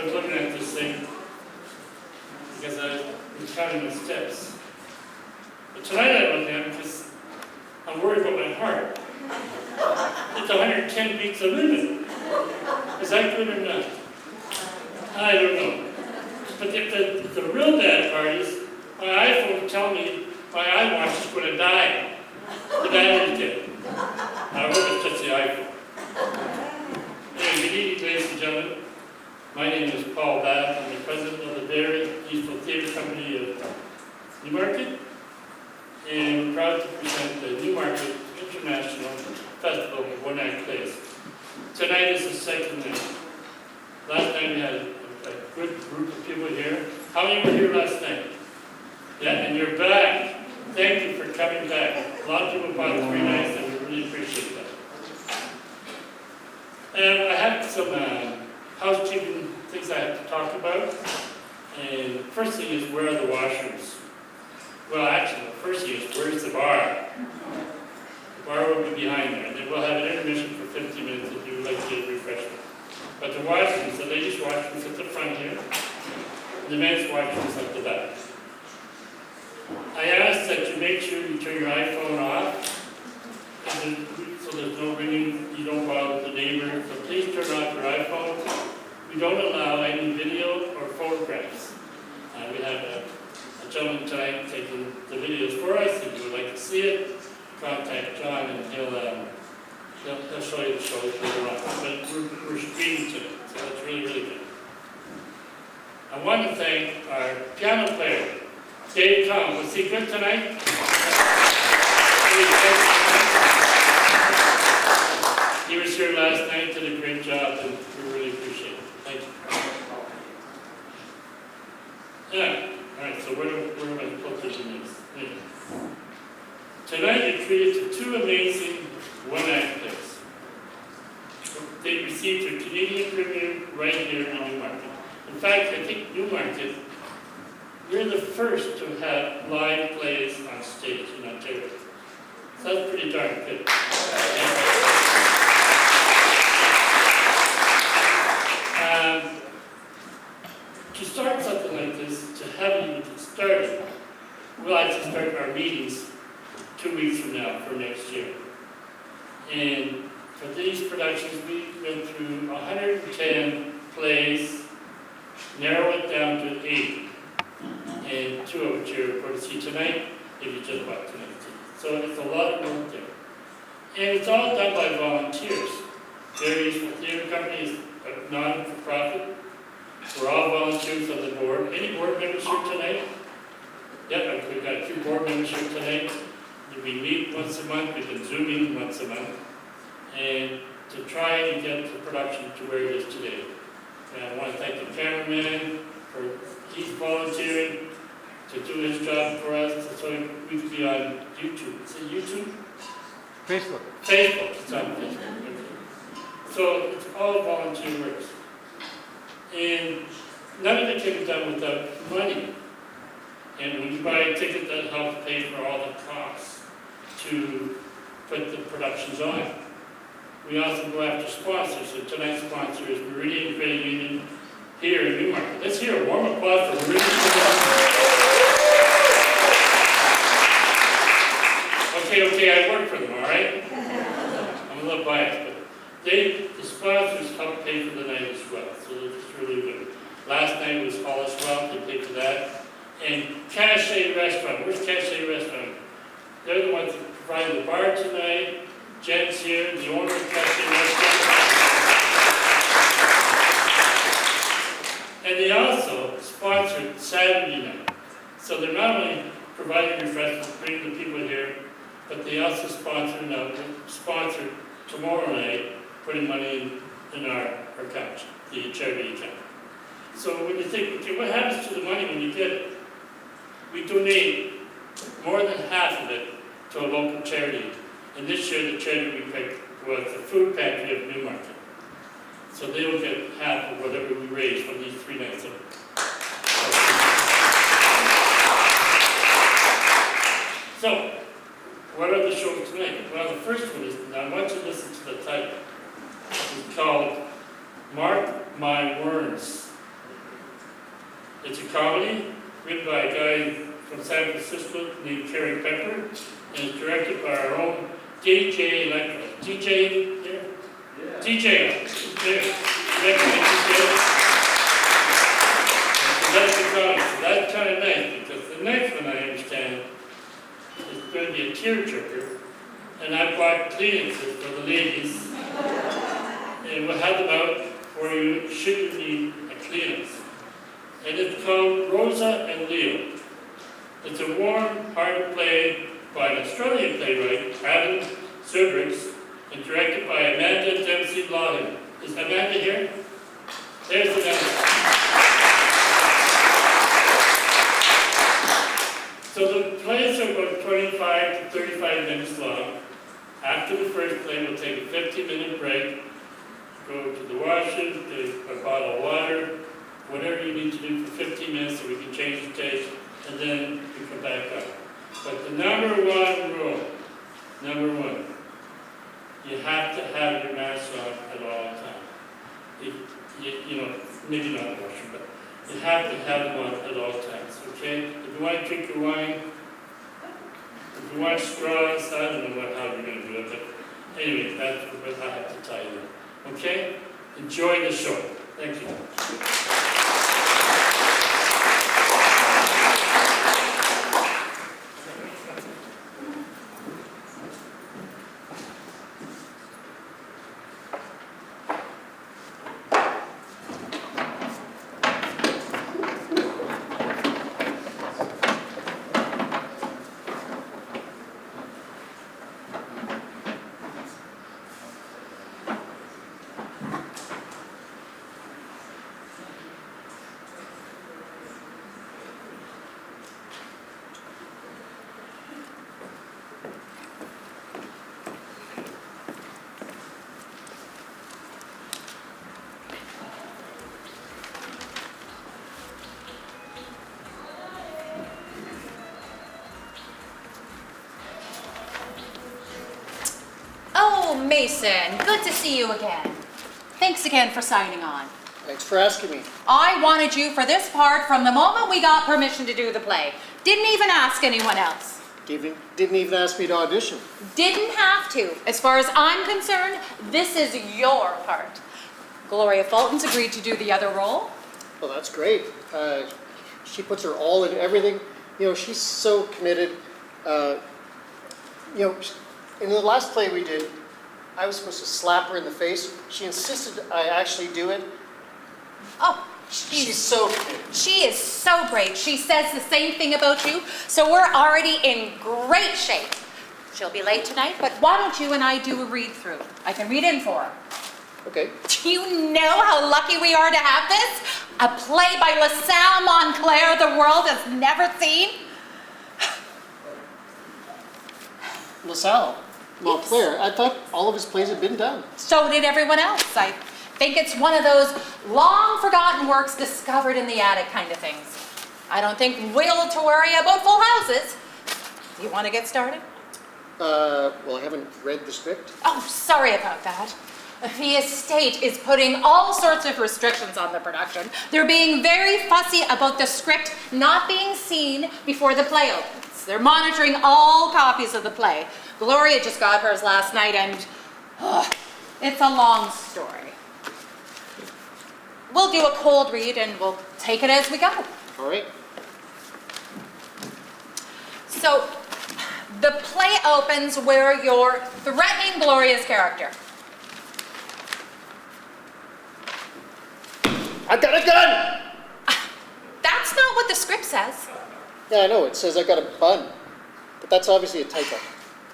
I was looking at this thing because I was counting my steps. But tonight I look at it because I'm worried about my heart. It's 110 beats a minute. Is that good or not? I don't know. But the real bad part is my iPhone will tell me my iWatch is going to die. The battery's dead. I hope it's just the iPhone. Anyway, good evening, ladies and gentlemen. My name is Paul Bath. I'm the president of the Very Useful Theatre Company of Newmarket. And we're proud to present the Newmarket International Festival of One-Act Plays. Tonight is the second night. Last night we had a good group of people here. How many were here last night? Yeah, and you're back. Thank you for coming back. A lot of people bought 3 nights and we really appreciate that. And I have some housekeeping things I have to talk about. And the first thing is, where are the washrooms? Well, actually, the first thing is, where's the bar? The bar will be behind there. And then we'll have an intermission for 15 minutes if you would like to get a refreshment. But the washrooms, the ladies' washrooms at the front here, and the men's washrooms at the back. I ask that you make sure you turn your iPhone off, so there's no ringing, you don't bother the neighbor. So please turn off your iPhone. We don't allow any video or photographs. We have a gentleman tonight taking the videos for us. If you would like to see it, contact John and he'll show you the show later on. But we're streaming tonight, so that's really, really good. I want to thank our piano player, Dave Tom. Was he good tonight? He was here last night, did a great job, and we really appreciate it. Thank you. Yeah, all right, so where am I supposed to do this? Anyway. Tonight you're treated to 2 amazing one-act plays. They received their Canadian premiere right here in Newmarket. In fact, I think Newmarket, we're the first to have live plays on stage in Ontario. So that's pretty darn good. To start something like this, to have it even started, we'll actually start our meetings 2 weeks from now for next year. And for these productions, we went through 110 plays, narrow it down to 8, and 2 of which you're going to see tonight, if you just bought tonight's ticket. So it's a lot of work there. And it's all done by volunteers. Very Useful Theatre Company is a non-for-profit. We're all volunteers on the board. Any board members here tonight? Yep, we've got 2 board members here tonight. We meet once a month, we've been Zooming once a month, and to try and get the production to where it is today. And I want to thank the cameraman for he's volunteering to do his job for us, so we can be on YouTube. Is it YouTube? Facebook. Facebook, it's on Facebook. So it's all volunteer work. And none of it can be done without money. And when you buy a ticket, that helps pay for all the costs to put the productions on. We also go after sponsors. So tonight's sponsor is Meridian Credit Union here in Newmarket. Let's hear a warm applause for Meridian Credit Union. Okay, I work for them, all right? I'm a little biased, but the sponsors help pay for the night as well, so it's really good. Last night was Hollis Well, they paid for that. And Cachet Restaurant, where's Cachet Restaurant? They're the ones that provided the bar tonight. Jen's here, the owner of Cachet Restaurant. And they also sponsored Saturday night. So they're not only providing refreshments, bringing the people here, but they also sponsor tomorrow night, putting money in our account, the charity account. So when you think, okay, what happens to the money when you get it? We donate more than half of it to a local charity. And this year the charity we picked was the Food Pantry of Newmarket. So they will get half of whatever we raise from these 3 nights. So, what are the shows tonight? Well, the first one is, and I want you to listen to the title. It's called Mark My Words. It's a comedy written by a guy from San Francisco named Cary Pepper, and it's directed by our own DJ Elektra. DJ there? Yeah. DJ. There. So that's the comedy. So that's kind of nice, because the next one, I understand, is going to be a tearjerker, and I bought clearances for the ladies, and we'll have them out for you should you need a clearance. And it's called Rosa Leo. It's a warm, hard play by an Australian playwright, Adam Szudrich, and directed by Amanda Dempsey-Laughlin. Is Amanda here? There's Amanda. So the plays are about 25 to 35 minutes long. After the first play, we'll take a 15-minute break, go to the washroom, take a bottle of water, whatever you need to do for 15 minutes so we can change the stage, and then we come back up. But the number one rule, you have to have your mask on at all times. You know, maybe not the washroom, but you have to have them on at all times, okay? If you want to drink your wine, if you want straws, I don't know how you're going to do it, but anyway, that's what I have to tell you. Okay? Enjoy the show. Thank you. Mason, good to see you again. Thanks again for signing on. Thanks for asking me. I wanted you for this part from the moment we got permission to do the play. Didn't even ask anyone else. Didn't even ask me to audition. Didn't have to. As far as I'm concerned, this is your part. Gloria Fulton's agreed to do the other role. Well, that's great. She puts her all in everything. You know, she's so committed. You know, in the last play we did, I was supposed to slap her in the face. She insisted I actually do it. Oh, she's so committed. She is so great. She says the same thing about you, so we're already in great shape. She'll be late tonight, but why don't you and I do a read-through? I can read in for her. Okay. Do you know how lucky we are to have this? A play by LaSalle Montclair the world has never seen? LaSalle Montclair? Yes. I thought all of his plays had been done. So did everyone else. I think it's one of those long-forgotten works discovered in the attic kind of things. I don't think we'll to worry about full houses. Do you want to get started? Well, I haven't read the script. Oh, sorry about that. The estate is putting all sorts of restrictions on the production. They're being very fussy about the script not being seen before the play opens. They're monitoring all copies of the play. Gloria just got hers last night and it's a long story. We'll do a cold read and we'll take it as we go. All right. So, the play opens where you're threatening Gloria's character. I've got a gun! That's not what the script says. Yeah, I know. It says I got a bun. But that's obviously a typo.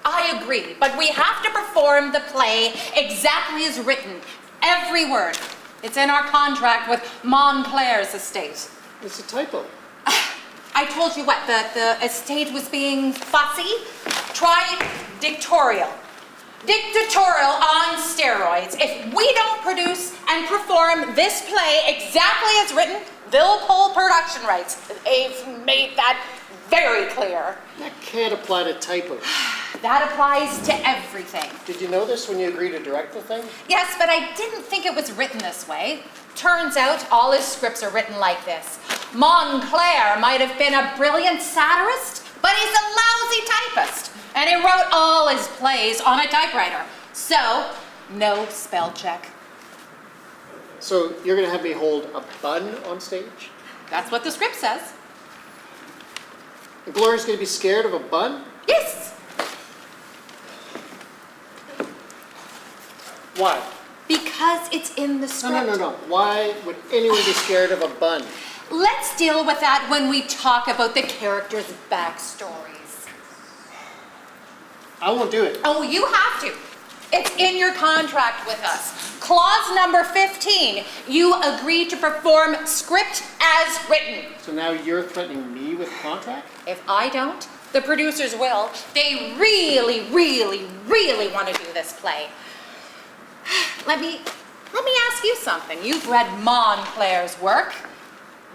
I agree, but we have to perform the play exactly as written. Every word. It's in our contract with Montclair's estate. It's a typo. I told you what, the estate was being fussy? Try dictatorial. Dictatorial on steroids. If we don't produce and perform this play exactly as written, they'll pull production rights. They've made that very clear. That can't apply to typos. That applies to everything. Did you know this when you agreed to direct the thing? Yes, but I didn't think it was written this way. Turns out all his scripts are written like this. Montclair might have been a brilliant satirist, but he's a lousy typist. And he wrote all his plays on a typewriter. So, no spell check. So you're gonna have me hold a bun on stage? That's what the script says. And Gloria's gonna be scared of a bun? Yes, Why? because it's in the script. No. Why would anyone be scared of a bun? Let's deal with that when we talk about the characters' backstories. I won't do it. Oh, you have to. It's in your contract with us. Clause number 15, you agree to perform script as written. So now you're threatening me with contract? If I don't, the producers will. They really want to do this play. Let me ask you something. You've read Montclair's work.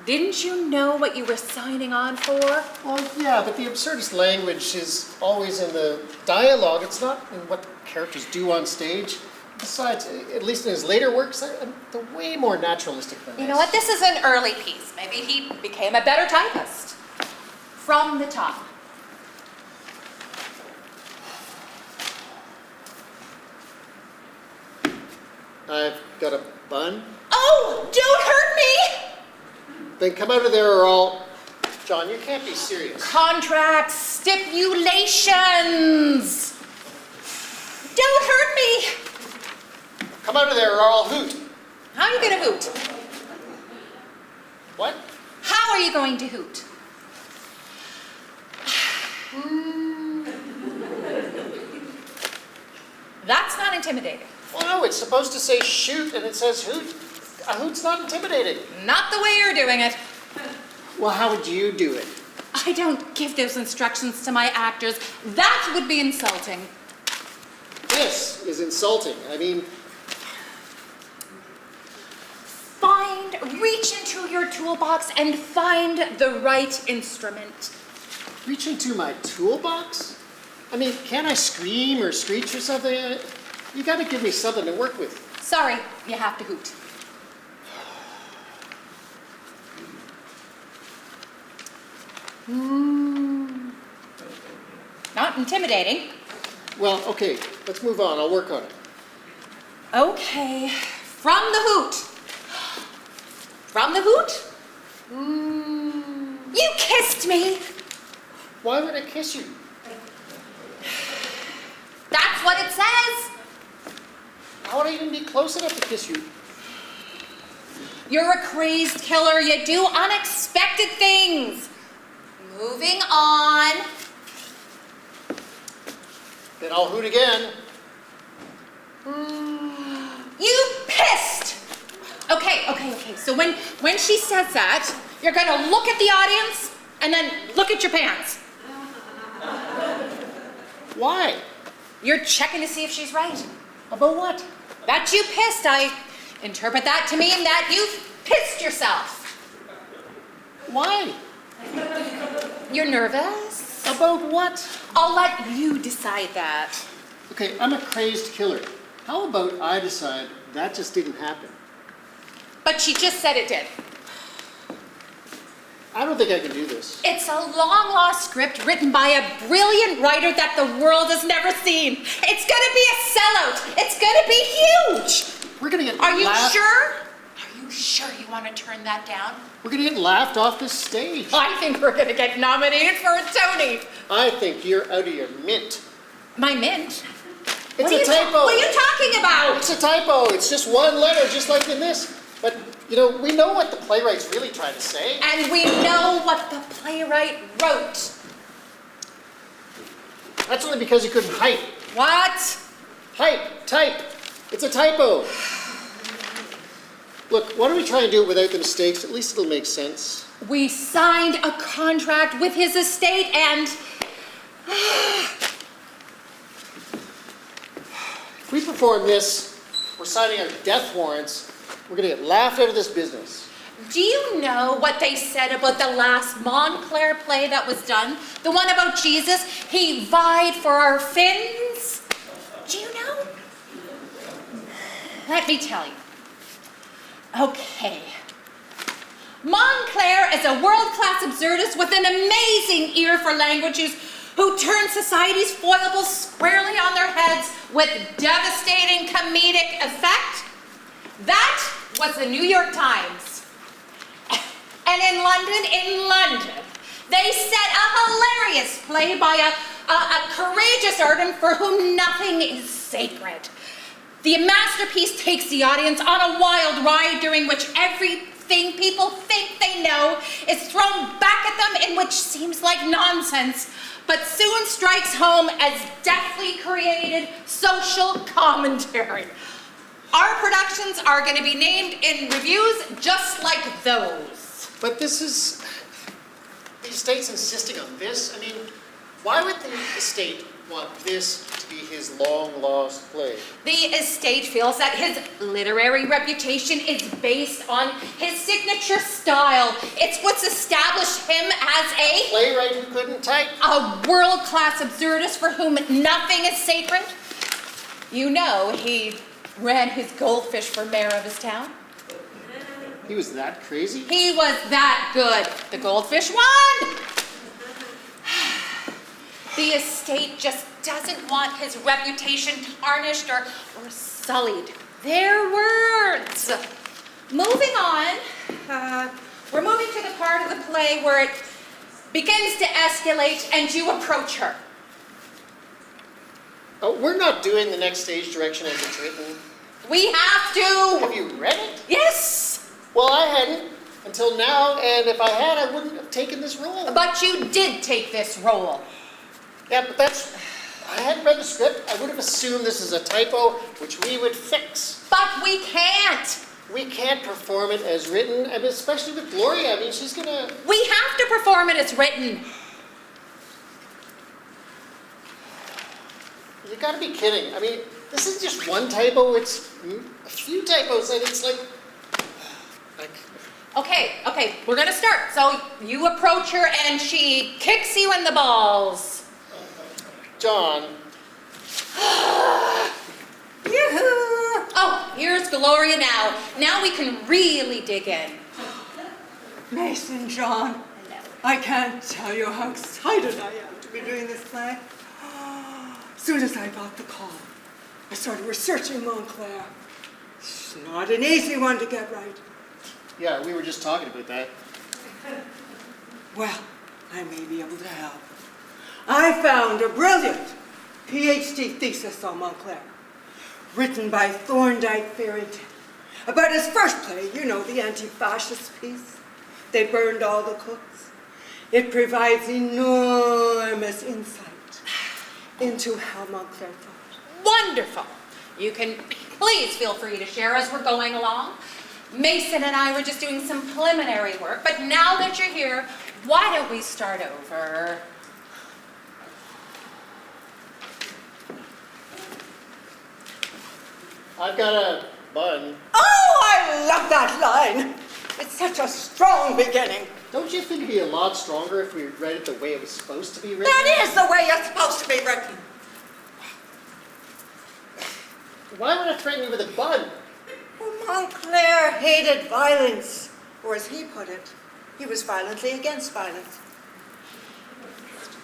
Didn't you know what you were signing on for? Well, yeah, but the absurdist language is always in the dialogue. It's not in what characters do on stage. Besides, at least in his later works, they're way more naturalistic than this. You know what? This is an early piece. Maybe he became a better typist. From the top. I've got a bun. Oh, don't hurt me! Then come out of there or I'll... John, you can't be serious. Contract stipulations. Don't hurt me. Come out of there or I'll hoot. How are you going to hoot? What? How are you going to hoot? That's not intimidating. Well, no, it's supposed to say shoot and it says hoot. A hoot's not intimidating. Not the way you're doing it. Well, how would you do it? I don't give those instructions to my actors. That would be insulting. This is insulting. I mean, Reach into your toolbox and find the right instrument. reach into my toolbox? I mean, can't I scream or screech or something? You gotta give me something to work with. Sorry, you have to hoot. Not intimidating. Well, okay, let's move on. I'll work on it. Okay, from the hoot. From the hoot? You kissed me. Why would I kiss you? That's what it says. How would I even be close enough to kiss you? You're a crazed killer. You do unexpected things. Moving on. Then I'll hoot again. You pissed. Okay. So when she says that, you're gonna look at the audience and then look at your pants. Why? You're checking to see if she's right. About what? That you pissed. I interpret that to mean that you've pissed yourself. Why? You're nervous? About what? I'll let you decide that. Okay, I'm a crazed killer. How about I decide that just didn't happen? But she just said it did. I don't think I can do this. It's a long-lost script written by a brilliant writer that the world has never seen. It's gonna be a sellout. It's gonna be huge. We're gonna get Are you laughed. sure? Are you sure you want to turn that down? We're gonna get laughed off this stage. I think we're gonna get nominated for a Tony. I think you're out of your mint. My mint? It's a typo. What are you talking about? It's a typo. It's just one letter, just like in this. But, you know, we know what the playwright's really trying to say. And we know what the playwright wrote. That's only because you couldn't hype. What? Type. It's a typo. Look, why don't we try and do it without the mistakes? At least it'll make sense. We signed a contract with his estate and... If we perform this, we're signing our death warrants. We're gonna get laughed out of this business. Do you know what they said about the last Montclair play that was done? The one about Jesus? He vied for our fins? Do you know? Let me tell you. Okay. Montclair is a world-class absurdist with an amazing ear for languages who turns society's foibles squarely on their heads with devastating comedic effect. That was the New York Times. And in London, they set a hilarious play by a courageous artist for whom nothing is sacred. The masterpiece takes the audience on a wild ride during which everything people think they know is thrown back at them in which seems like nonsense, but soon strikes home as deftly created social commentary. Our productions are going to be named in reviews just like those. But this is, the estate's insisting on this? I mean, why would the estate want this to be his long-lost play? The estate feels that his literary reputation is based on his signature style. It's what's established him as a Playwright who couldn't type? A world-class absurdist for whom nothing is sacred. You know, he ran his goldfish for mayor of his town. He was that crazy? He was that good. The goldfish won! The estate just doesn't want his reputation tarnished or sullied. Their words. Moving on, we're moving to the part of the play where it begins to escalate and you approach her. Oh, we're not doing the next stage direction as it's written. We have to! Have you read it? Yes! Well, I hadn't until now, and if I had, I wouldn't have taken this role. But you did take this role. Yeah, but that's, I hadn't read the script. I would have assumed this is a typo, which we would fix. But we can't. We can't perform it as written, and especially with Gloria. I mean, she's gonna... We have to perform it as written. You gotta be kidding. I mean, this is just one typo. It's a few typos, and it's like... Okay, we're gonna start. So you approach her and she kicks you in the balls. John. Yoo-hoo! Oh, here's Gloria now. Now we can really dig in. Mason, John, I can't tell you how excited I am to be doing this play. As soon as I got the call, I started researching Montclair. It's not an easy one to get right. Yeah, we were just talking about that. Well, I may be able to help. I found a brilliant PhD thesis on Montclair, written by Thorndike Farrington, about his first play, you know, the anti-fascist piece. They burned all the cooks. It provides enormous insight into how Montclair thought. Wonderful. You can please feel free to share as we're going along. Mason and I were just doing some preliminary work, but now that you're here, why don't we start over? I've got a bun. Oh, I love that line. It's such a strong beginning. Don't you think it'd be a lot stronger if we read it the way it was supposed to be written? That is the way it's supposed to be written. Why would I threaten you with a bun? Well, Montclair hated violence, or as he put it, he was violently against violence.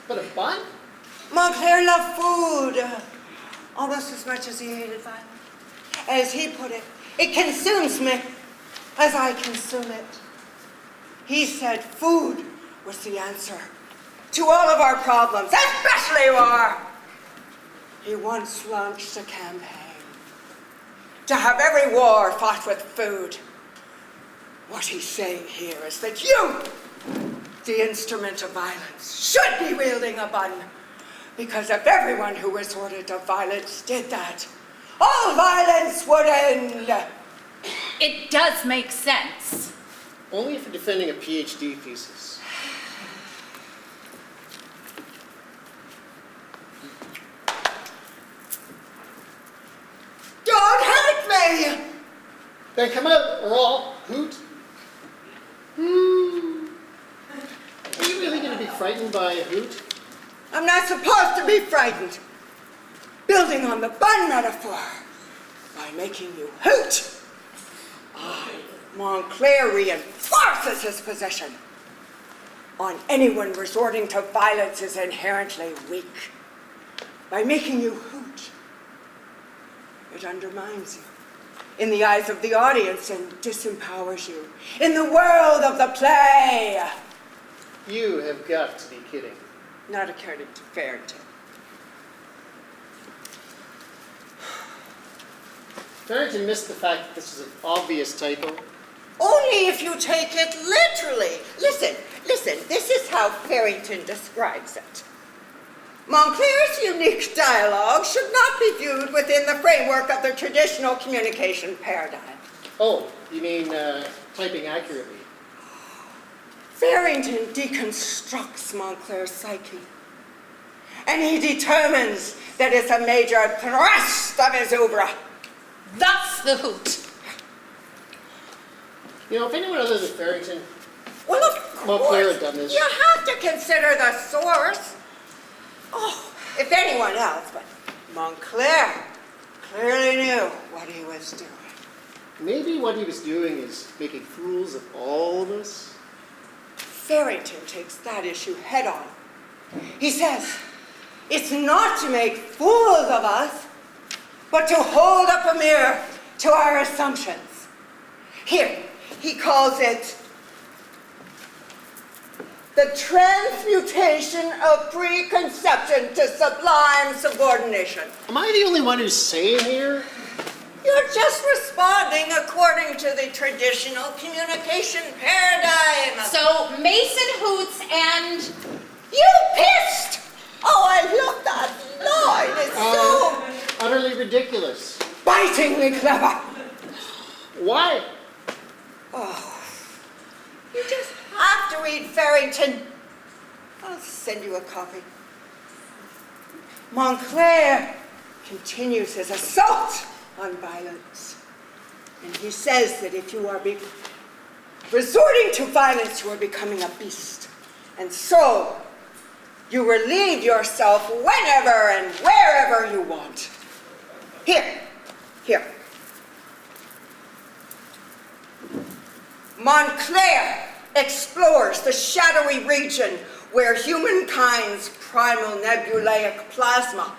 But a bun? Montclair loved food almost as much as he hated violence. As he put it, it consumes me as I consume it. He said food was the answer to all of our problems, especially war. He once launched a campaign to have every war fought with food. What he's saying here is that you, the instrument of violence, should be wielding a bun. Because if everyone who resorted to violence did that, all violence would end. It does make sense. Only if you're defending a PhD thesis. Don't hurt me! Then come out, or I'll hoot. Are you really going to be frightened by a hoot? I'm not supposed to be frightened. Building on the bun metaphor by making you hoot. I Montclair reinforces his position. On anyone resorting to violence is inherently weak. By making you hoot, it undermines you in the eyes of the audience and disempowers you in the world of the play. You have got to be kidding. Not according to Farrington. Farrington missed the fact that this is an obvious typo. Only if you take it literally. Listen, this is how Farrington describes it. Montclair's unique dialogue should not be viewed within the framework of the traditional communication paradigm. Oh, you mean typing accurately? Farrington deconstructs Montclair's psyche, and he determines that it's a major thrust of his oeuvre. That's the hoot. You know, if anyone other than Farrington, Well, of Montclair course, had done this. you have to consider the source. Oh, if anyone else, but Montclair clearly knew what he was doing. maybe what he was doing is making fools of all of us. Farrington takes that issue head on. He says, it's not to make fools of us, but to hold up a mirror to our assumptions. Here, he calls it the transmutation of preconception to sublime subordination. Am I the only one who's saying here? You're just responding according to the traditional communication paradigm. So Mason hoots and You pissed! Oh, I love that line. It's so Utterly ridiculous. bitingly clever. Why? Oh, you just have to read Farrington. I'll send you a copy. Montclair continues his assault on violence. And he says that if you are resorting to violence, you are becoming a beast. And so, you relieve yourself whenever and wherever you want. Here. Montclair explores the shadowy region where humankind's primal nebulaic plasma,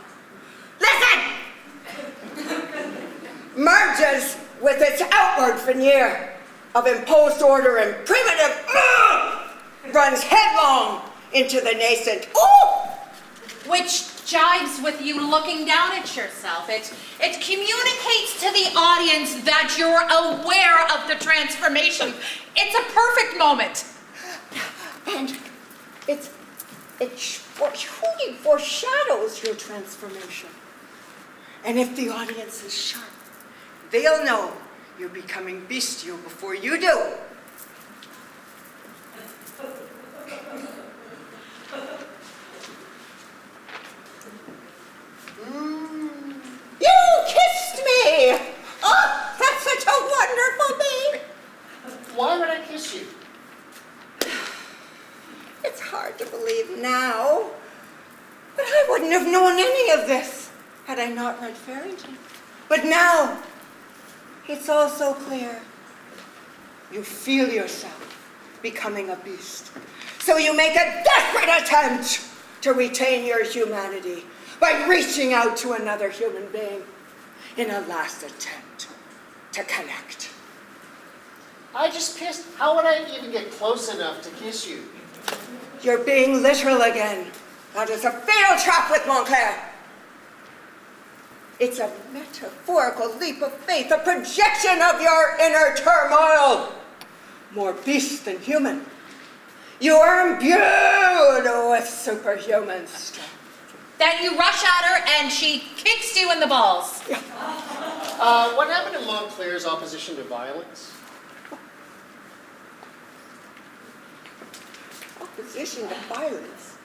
merges with its outward veneer of imposed order and primitive, runs headlong into the nascent, which jives with you looking down at yourself. It communicates to the audience that you're aware of the transformation. It's a perfect moment. and it truly foreshadows your transformation. And if the audience is sharp, they'll know you're becoming bestial before you do. You kissed me! Oh, that's such a wonderful thing! Why would I kiss you? It's hard to believe now, but I wouldn't have known any of this had I not read Farrington. But now, it's all so clear. You feel yourself becoming a beast. So you make a desperate attempt to retain your humanity by reaching out to another human being in a last attempt to connect. I just pissed. How would I even get close enough to kiss you? You're being literal again. That is a fatal trap with Montclair. It's a metaphorical leap of faith, a projection of your inner turmoil. More beast than human. You are imbued with superhuman strength. Then you rush at her and she kicks you in the balls. What happened to Montclair's opposition to violence? Opposition to violence.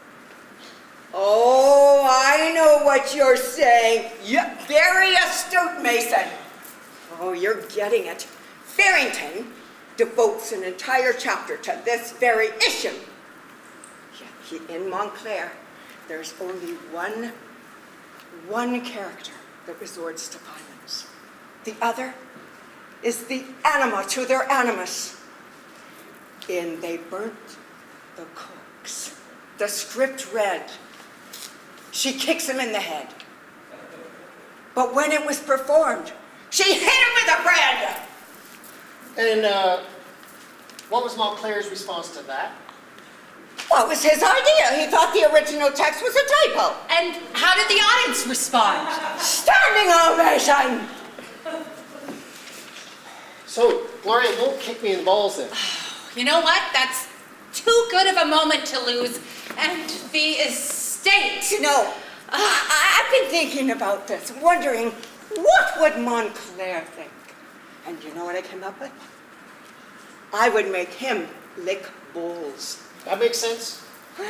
Oh, I know what you're saying. Very astute, Mason. Oh, you're getting it. Farrington devotes an entire chapter to this very issue. In Montclair, there's only one character that resorts to violence. The other is the anima to their animus. In they burnt the cooks. The script read, she kicks him in the head. But when it was performed, she hit him with a bread. And what was Montclair's response to that? Well, it was his idea. He thought the original text was a typo. And how did the audience respond? Standing ovation. So, Gloria won't kick me in the balls then. You know what? That's too good of a moment to lose. And the estate. You know, I've been thinking about this, wondering what would Montclair think? And you know what I came up with? I would make him lick bowls. That makes sense. Yeah,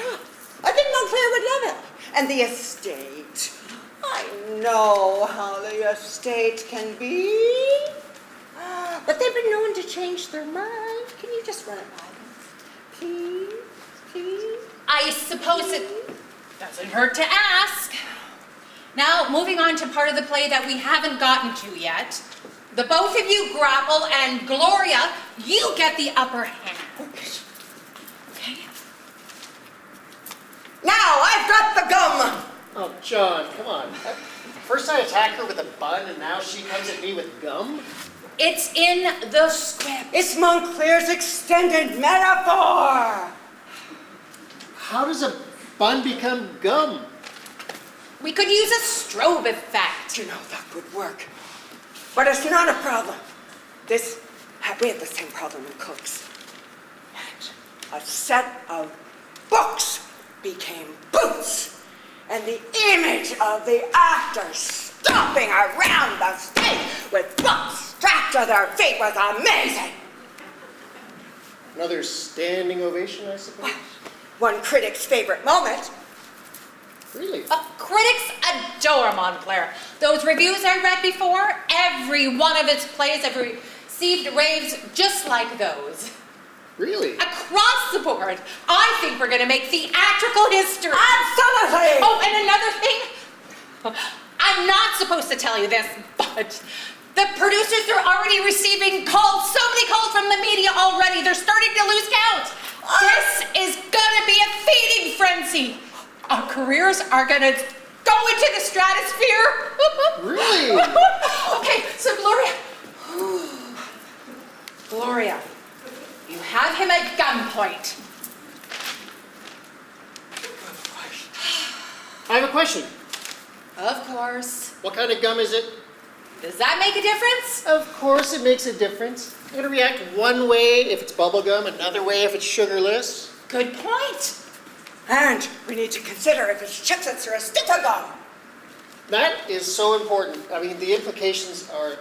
I think Montclair would love it. And the estate. I know how the estate can be. But they've been known to change their mind. Can you just run it by them? Please, please. I suppose it doesn't hurt to ask. Now, moving on to part of the play that we haven't gotten to yet. The both of you grapple, and Gloria, you get the upper hand. Okay? Now I've got the gum. Oh, John, come on. First I attack her with a bun, and now she comes at me with gum? It's in the script. It's Montclair's extended metaphor. How does a bun become gum? We could use a strobe effect. You know, that would work. But it's not a problem. We had the same problem in Cooks. And a set of books became boots. And the image of the actors stomping around the stage with books strapped to their feet was amazing. Another standing ovation, I suppose? One critic's favorite moment. Really? Critics adore Montclair. Those reviews I read before, every one of its plays have received raves just like those. Really? Across the board, I think we're going to make theatrical history. Absolutely! Oh, and another thing, I'm not supposed to tell you this, but the producers are already receiving calls, so many calls from the media already, they're starting to lose count. This is going to be a feeding frenzy. Our careers are going to go into the stratosphere. Really? Okay, so Gloria, you have him at gunpoint. I have a question. Of course. What kind of gum is it? Does that make a difference? Of course it makes a difference. I'm going to react one way if it's bubble gum, another way if it's sugarless. Good point. And we need to consider if it's Chips-Its or a stick of gum. That is so important. I mean, the implications are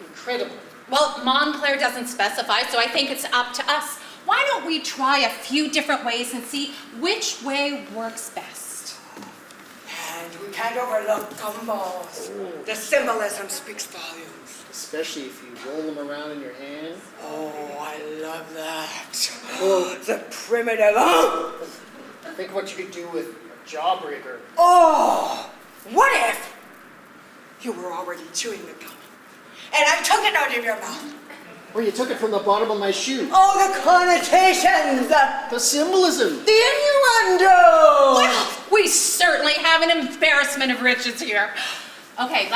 incredible. Well, Montclair doesn't specify, so I think it's up to us. Why don't we try a few different ways and see which way works best? And we can't overlook gumballs. The symbolism speaks volumes. Especially if you roll them around in your hand. Oh, I love that. Oh. The primitive. Oh, Think what you could do with a jawbreaker. oh, what if you were already chewing the gum and I took it out of your mouth? Or you took it from the bottom of my shoe. Oh, the connotations, The symbolism. the innuendo. Well, we certainly have an embarrassment of riches here. Okay,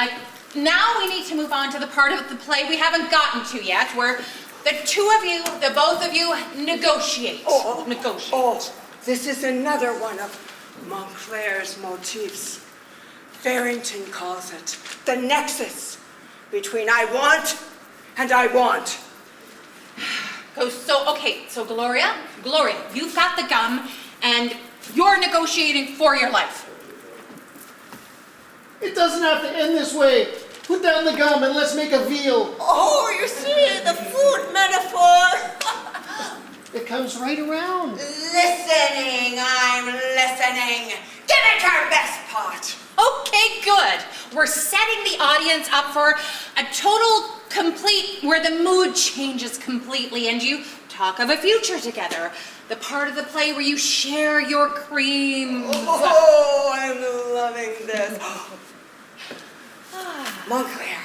now we need to move on to the part of the play we haven't gotten to yet, where the both of you negotiate. Negotiate. Oh, this is another one of Montclair's motifs. Farrington calls it the nexus between I want and I want. So Gloria, you've got the gum, and you're negotiating for your life. It doesn't have to end this way. Put down the gum and let's make a veal. Oh, you see the food metaphor? It comes right around. Listening, I'm listening. Give it your best part. Okay, good. We're setting the audience up for a total complete, where the mood changes completely and you talk of a future together. The part of the play where you share your creams. Oh, I'm loving this. Montclair,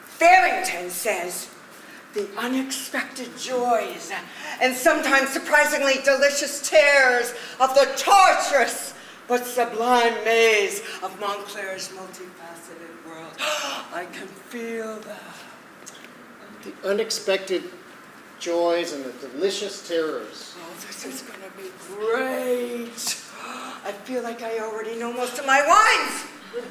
Farrington says, the unexpected joys and sometimes surprisingly delicious tears of the torturous but sublime maze of Montclair's multifaceted world. I can feel that. The unexpected joys and the delicious terrors. Oh, this is going to be great. I feel like I already know most of my wines.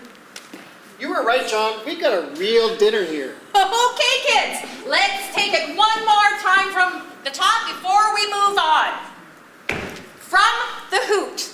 You were right, John. We got a real dinner here. Okay, kids, let's take it one more time from the top before we move on. From the hoot.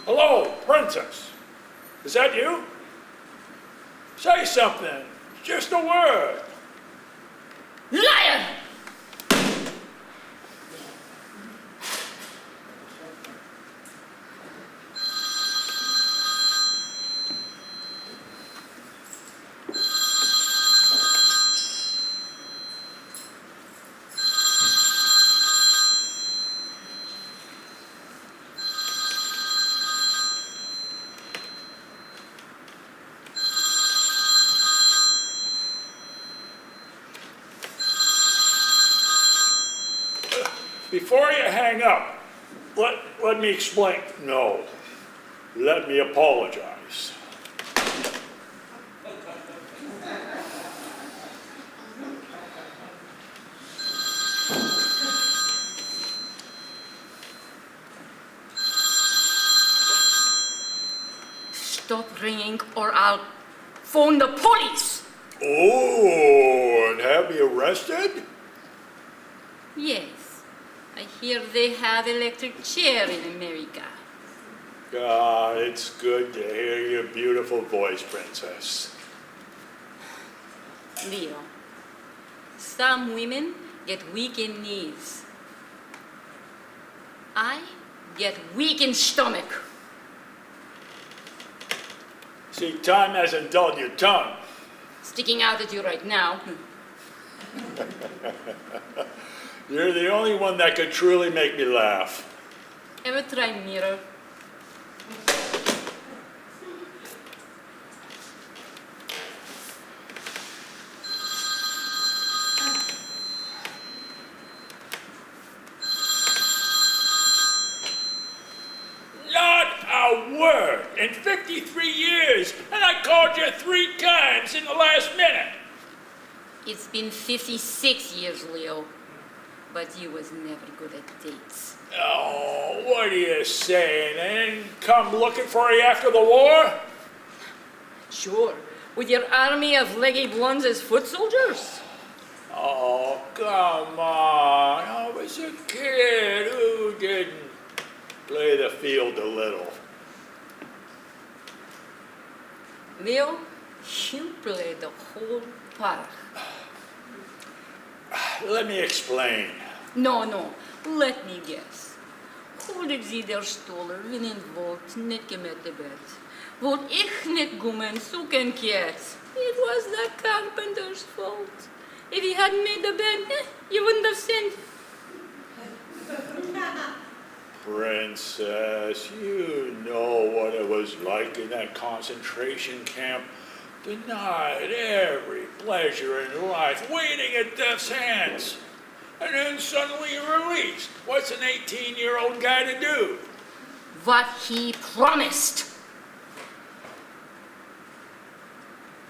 Hello, princess. Is that you? Say something. Just a word. Liar! Before you hang up, let me explain. No, let me apologize. Stop ringing or I'll phone the police. Oh, and have me arrested? Yes, I hear they have electric chair in America. Ah, it's good to hear your beautiful voice, princess. Leo, some women get weak in knees. I get weak in stomach. See, time hasn't dulled your tongue. Sticking out at you right now. You're the only one that could truly make me laugh. Ever try mirror? Not a word in 53 years, and I called you 3 times in the last minute. It's been 56 years, Leo. But you was never good at dates. Oh, what are you saying? I didn't come looking for you after the war? Sure, with your army of leggy blondes as foot soldiers. Oh, come on. I was a kid who didn't play the field a little. Leo, you played the whole part. Let me explain. No, let me guess. Hoorde sie der stoller in volt net gemettebed. Wat ik net goemen zoeken kiet. It was the carpenter's fault. If he hadn't made the bed, you wouldn't have sinned. Princess, you know what it was like in that concentration camp. Denied every pleasure in life, waiting at death's hands. And then suddenly you're released. What's an 18-year-old guy to do? What he promised.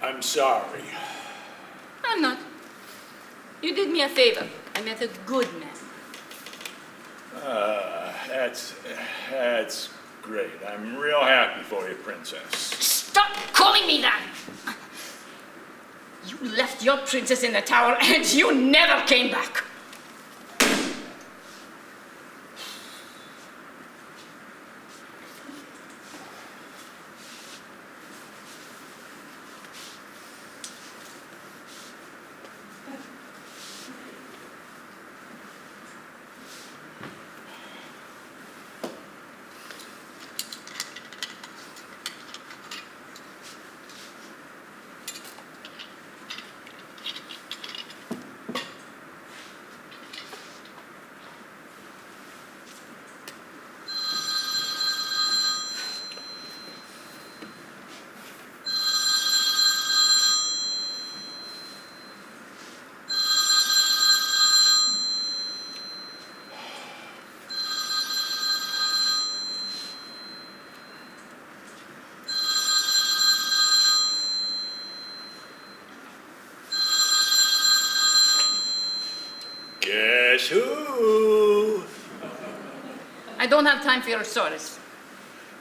I'm sorry. I'm not. You did me a favor. I met a good man. That's great. I'm real happy for you, Princess. Stop calling me that! You left your princess in the tower and you never came back. Guess who? I don't have time for your stories.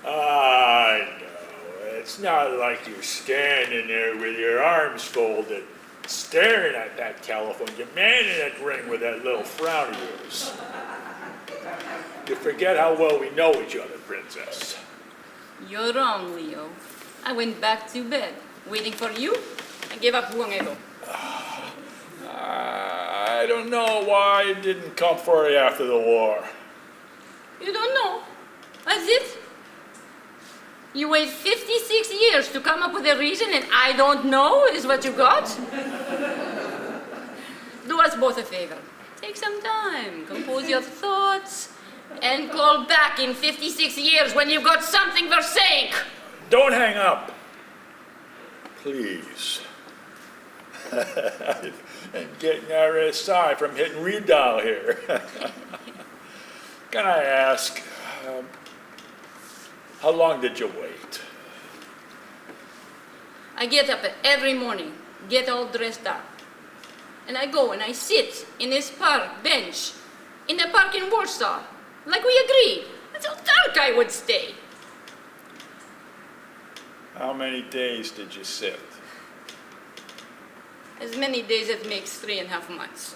I know. It's not like you're standing there with your arms folded, staring at that telephone, demanding that ring with that little frown of yours. You forget how well we know each other, Princess. You're wrong, Leo. I went back to bed, waiting for you. I gave up long ago. I don't know why I didn't come for you after the war. You don't know? That's it? You wait 56 years to come up with a reason and I don't know is what you got? Do us both a favor. Take some time, compose your thoughts, and call back in 56 years when you've got something for saying. Don't hang up. Please. I'm getting RSI from hitting redial here. Can I ask, how long did you wait? I get up every morning, get all dressed up, and I go and I sit in this park bench in the park in Warsaw, like we agreed. Until dark I would stay. How many days did you sit? As many days as makes 3.5 months.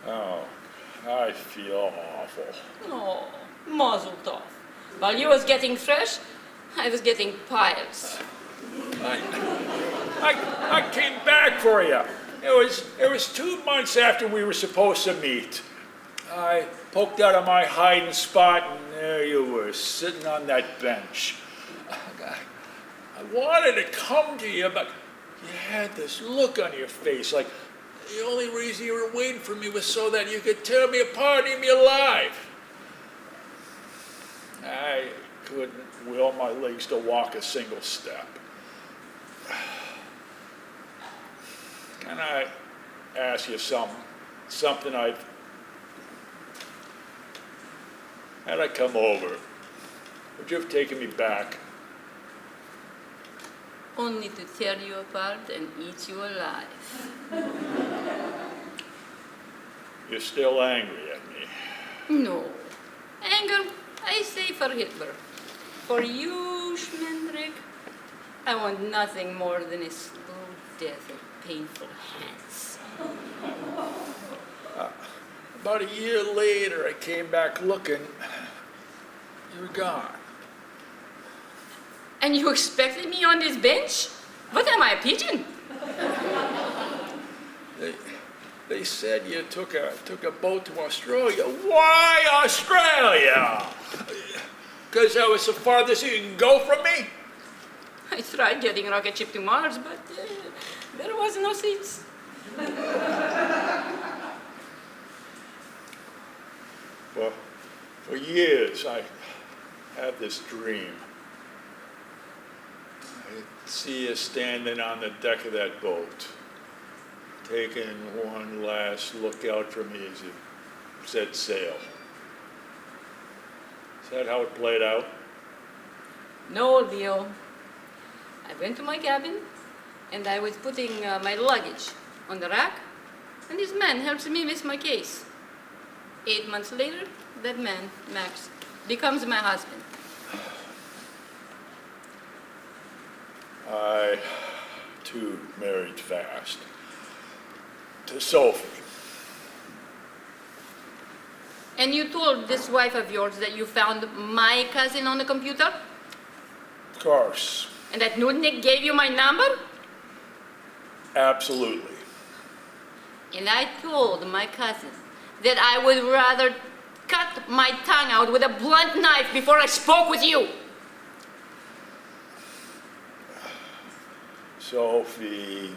Oh, I feel awful. Oh, mazel tov. While you was getting fresh, I was getting piles. I came back for you. It was 2 months after we were supposed to meet. I poked out of my hiding spot, and there you were, sitting on that bench. I wanted to come to you, but you had this look on your face, like the only reason you were waiting for me was so that you could tear me apart and eat me alive. I couldn't will my legs to walk a single step. Can I ask you something had I come over, would you have taken me back? Only to tear you apart and eat you alive. You're still angry at me. No. Anger, I say for Hitler. For you, Schmendrick, I want nothing more than a slow death of painful hands. About a year later, I came back looking. You were gone. And you expected me on this bench? What am I, a pigeon? They said you took a boat to Australia. Why Australia? Because that was the farthest you can go from me? I tried getting a rocket ship to Mars, but there was no seats. Well, for years, I had this dream. I'd see you standing on the deck of that boat, taking one last look out for me as you set sail. Is that how it played out? No, Leo. I went to my cabin, and I was putting my luggage on the rack, and this man helps me with my case. 8 months later, that man, Max, becomes my husband. I, too, married fast. To Sophie. And you told this wife of yours that you found my cousin on the computer? Of course. And that Nudnik gave you my number? Absolutely. And I told my cousin that I would rather cut my tongue out with a blunt knife before I spoke with you. Sophie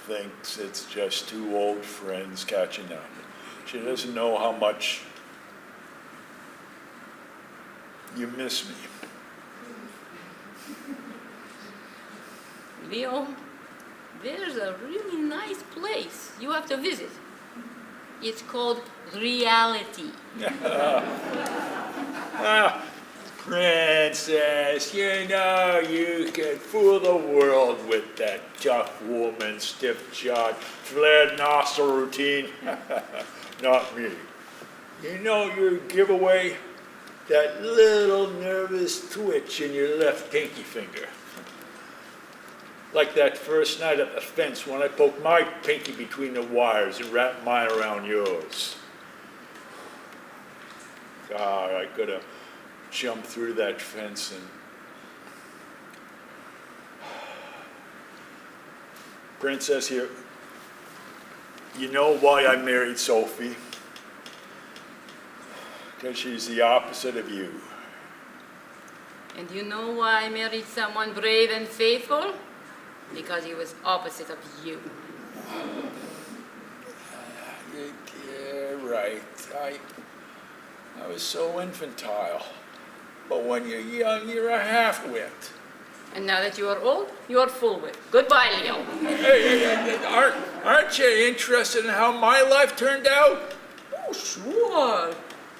thinks it's just two old friends catching up. She doesn't know how much you miss me. Leo, there's a really nice place you have to visit. It's called reality. Princess, you know you can fool the world with that tough woman, stiff-jawed, flared nostril routine. Not me. You know your giveaway? That little nervous twitch in your left pinky finger. Like that first night at the fence when I poked my pinky between the wires and wrapped mine around yours. God, I could have jumped through that fence and... Princess, you know why I married Sophie? Because she's the opposite of you. And you know why I married someone brave and faithful? Because he was opposite of you. Yeah, right. I was so infantile. But when you're young, you're a half-wit. And now that you are old, you are full-wit. Goodbye, Leo. Hey, aren't you interested in how my life turned out? Oh, sure.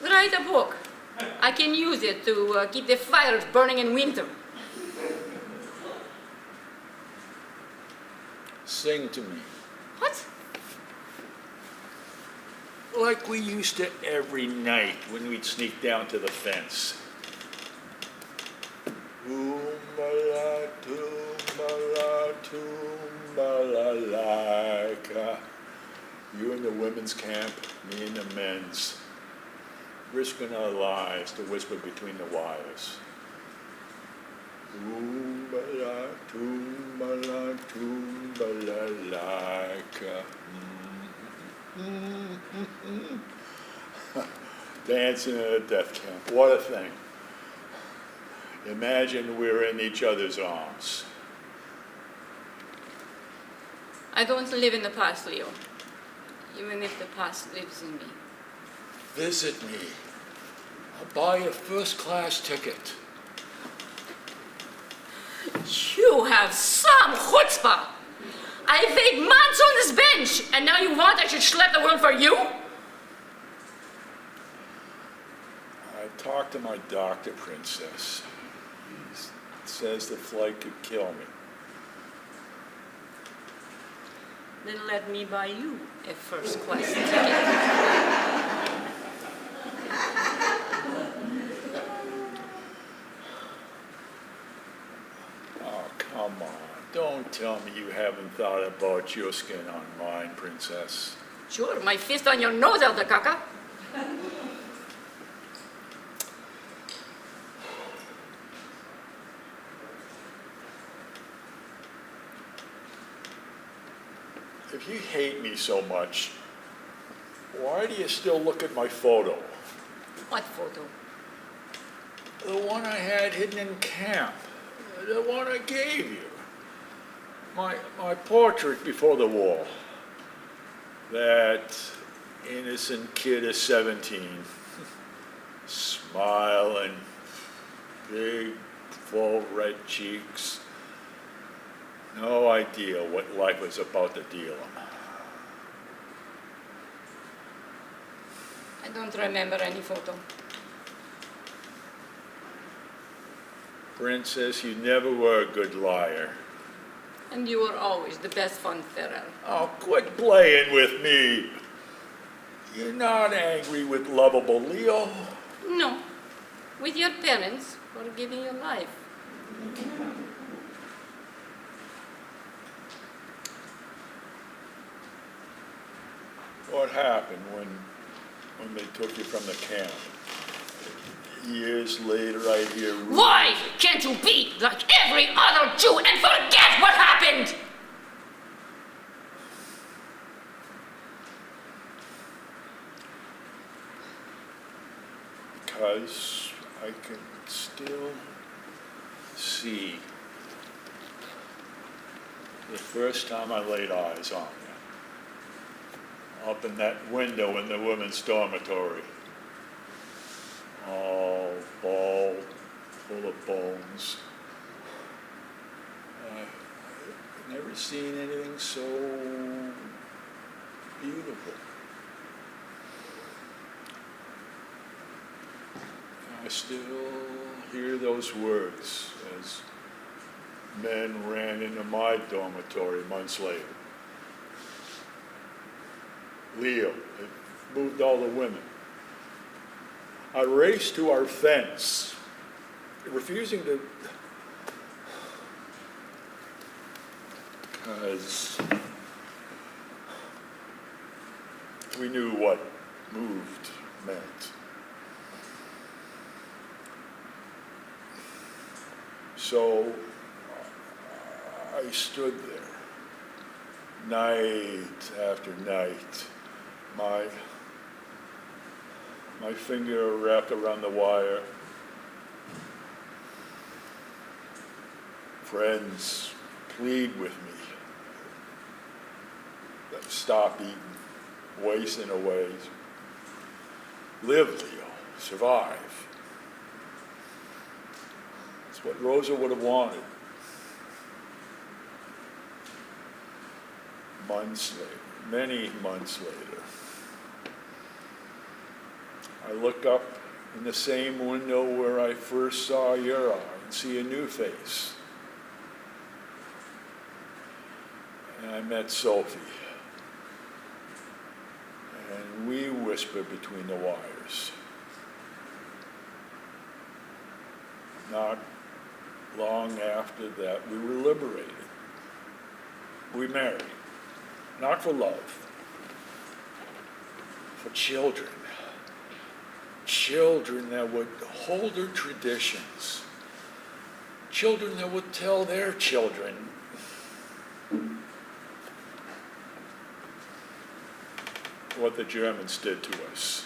Write a book. I can use it to keep the fires burning in winter. Sing to me. What? Like we used to every night when we'd sneak down to the fence. Toomala, toomala, toomala-lika. You in the women's camp, me in the men's. Risking our lives to whisper between the wires. Toomala, toomala, toomala-lika. Dancing at a death camp, what a thing. Imagine we're in each other's arms. I don't live in the past, Leo. Even if the past lives in me. Visit me. I'll buy you a first-class ticket. You have some chutzpah. I've waited months on this bench, and now you want I should schlep the world for you? I talked to my doctor, Princess. He says the flight could kill me. Then let me buy you a first-class ticket. Oh, come on. Don't tell me you haven't thought about your skin on mine, Princess. Sure, my fist on your nose, Elder Caca. If you hate me so much, why do you still look at my photo? What photo? The one I had hidden in camp. The one I gave you. My portrait before the war. That innocent kid of 17. Smiling, big, full red cheeks. No idea what life was about to deal him. I don't remember any photo. Princess, you never were a good liar. And you were always the best funfarer. Oh, quit playing with me. You're not angry with lovable Leo. No, with your parents for giving you life. What happened when they took you from the camp? Years later, I hear... Why can't you be like every other Jew and forget what happened? Because I can still see the first time I laid eyes on you. Up in that window in the women's dormitory. All bald, full of bones. I've never seen anything so beautiful. I still hear those words as men ran into my dormitory months later. Leo, they moved all the women. I raced to our fence, refusing to because we knew what moved meant. So I stood there, night after night, my finger wrapped around the wire. Friends plead with me that stop eating, wasting away. Live, Leo, survive. It's what Rosa would have wanted. Months later, many months later, I look up in the same window where I first saw your eye and see a new face. And I met Sophie. And we whispered between the wires. Not long after that, we were liberated. We married. Not for love, for children. Children that would hold their traditions. Children that would tell their children what the Germans did to us.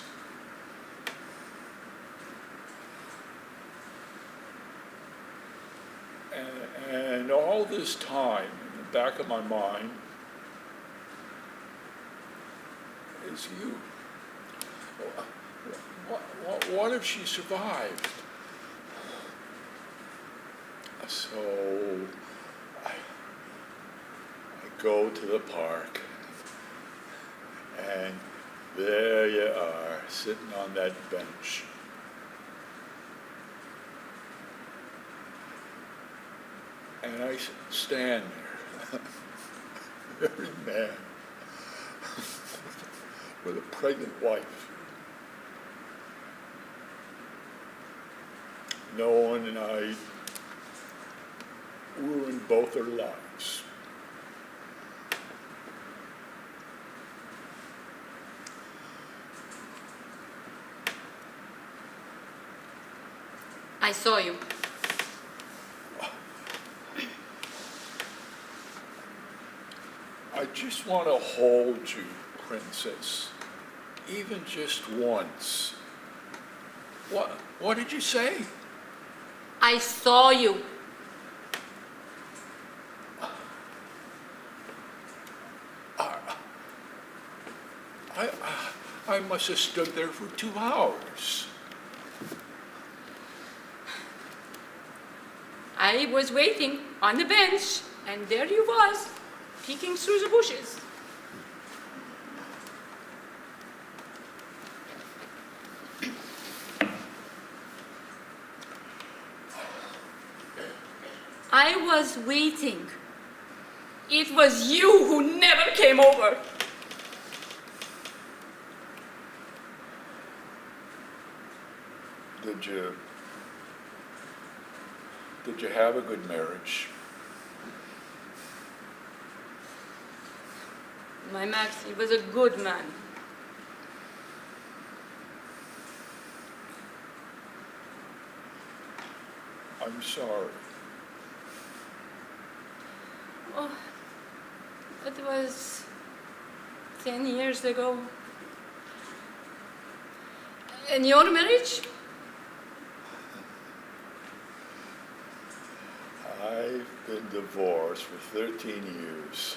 And all this time, in the back of my mind, is you. What if she survived? So I go to the park, and there you are, sitting on that bench. And I stand there, very man, with a pregnant wife, knowing I ruined both their lives. I saw you. I just want to hold you, Princess, even just once. What did you say? I saw you. I must have stood there for 2 hours. I was waiting on the bench, and there you was, peeking through the bushes. I was waiting. It was you who never came over. Did you have a good marriage? My Max, he was a good man. I'm sorry. Oh, it was 10 years ago. And your marriage? I've been divorced for 13 years.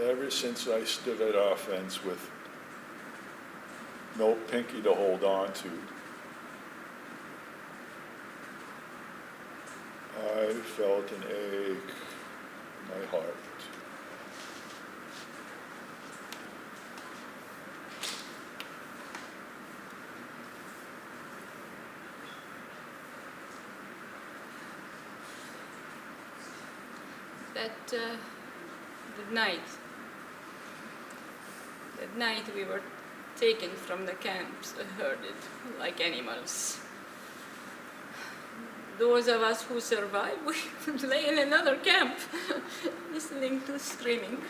Ever since I stood at offense with no pinky to hold on to, I felt an ache in my heart. That night we were taken from the camps, herded like animals. those of us who survived, we lay in another camp, listening to screaming.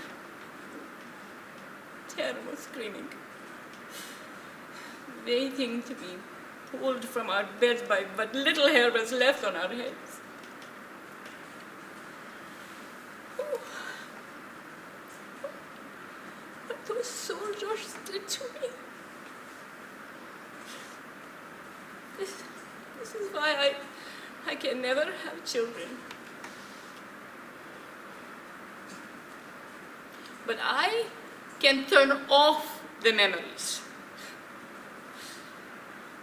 Terrible screaming. Waiting to be pulled from our beds by what little hair was left on our heads. What those soldiers did to me. This is why I can never have children. But I can turn off the memories.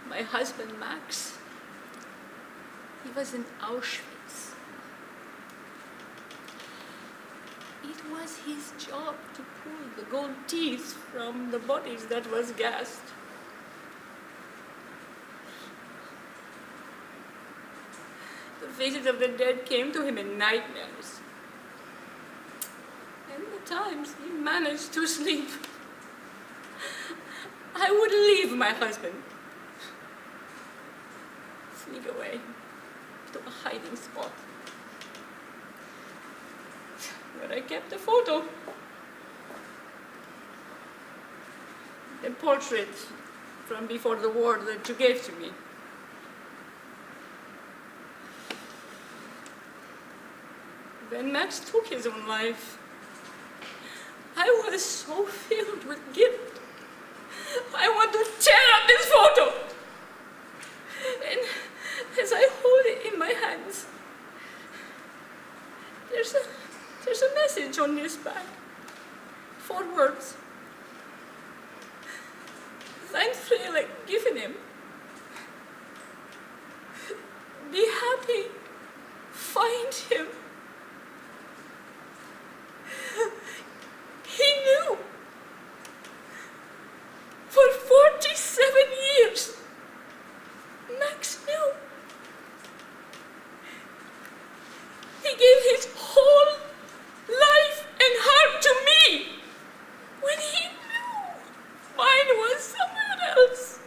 My husband, Max, he was in Auschwitz. It was his job to pull the gold teeth from the bodies that was gassed. The faces of the dead came to him in nightmares. And the times he managed to sleep, I would leave my husband, sneak away to a hiding spot where I kept a photo, a portrait from before the war that you gave to me. When Max took his own life, I was so filled with guilt. I want to tear up this photo. And as I hold it in my hands, there's a message on this back. 4 words. I'm really giving him. Be happy. Find him. He knew. For 47 years, Max knew. He gave his whole life and heart to me when he knew mine was somewhere else.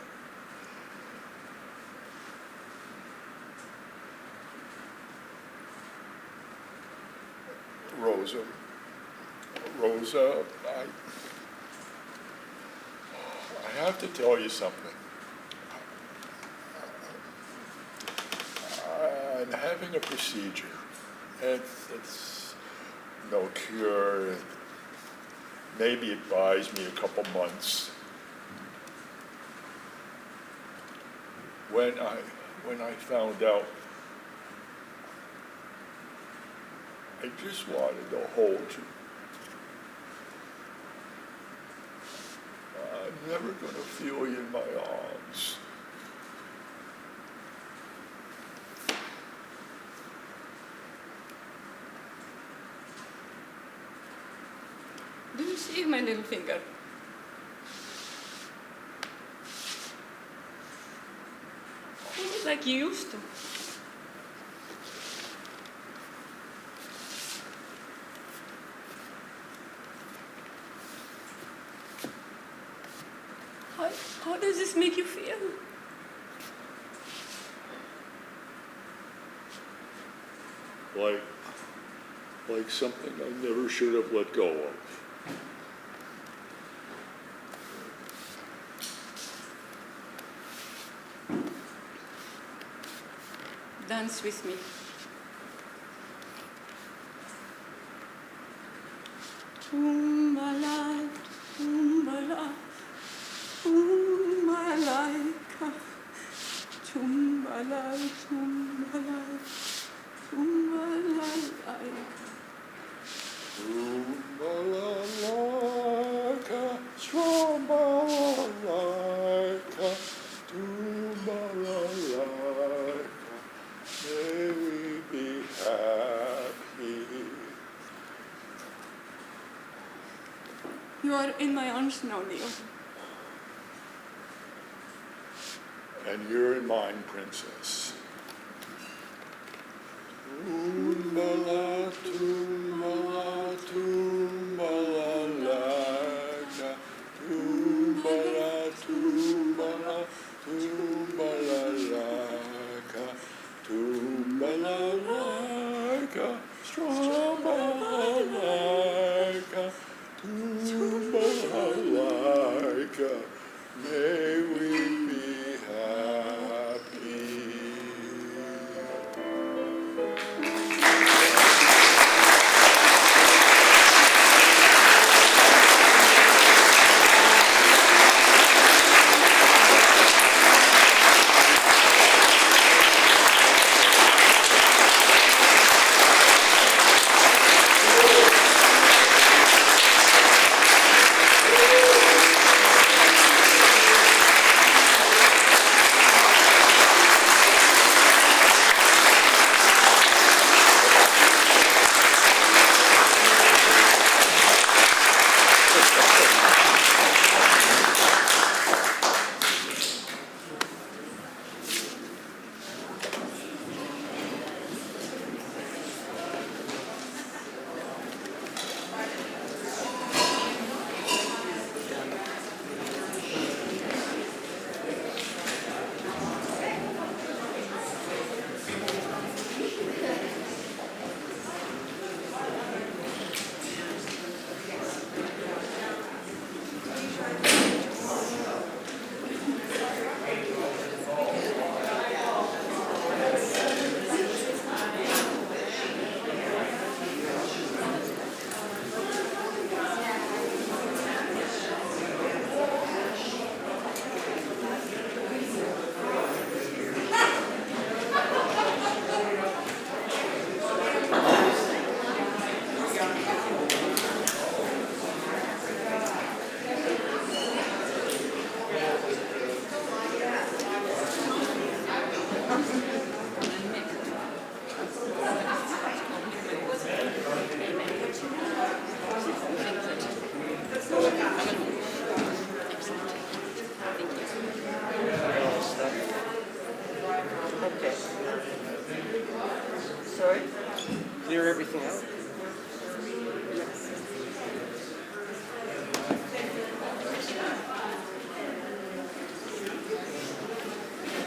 Rosa, I have to tell you something. I'm having a procedure. It's no cure. Maybe it buys me a couple months. When I found out, I just wanted to hold you. I'm never going to feel you in my arms. Do you see my little finger? Hold it like you used to. How does this make you feel? Like something I never should have let go of. Dance with me. Tumbala, tumbala, tumbalaika, tumbala, tumbala, tumbalaika. Tumbalalaka, tumbalalaka, tumbalalaka, may we be happy. You are in my arms now, Leo. And you're in mine, princess. Tumbala, tumbala, tumbalalaka, tumbala, tumbala, tumbalalaka, tumbala. balalaika, strum balalaika, tune balalaika, may we be happy. Okay. Sorry? Clear everything out?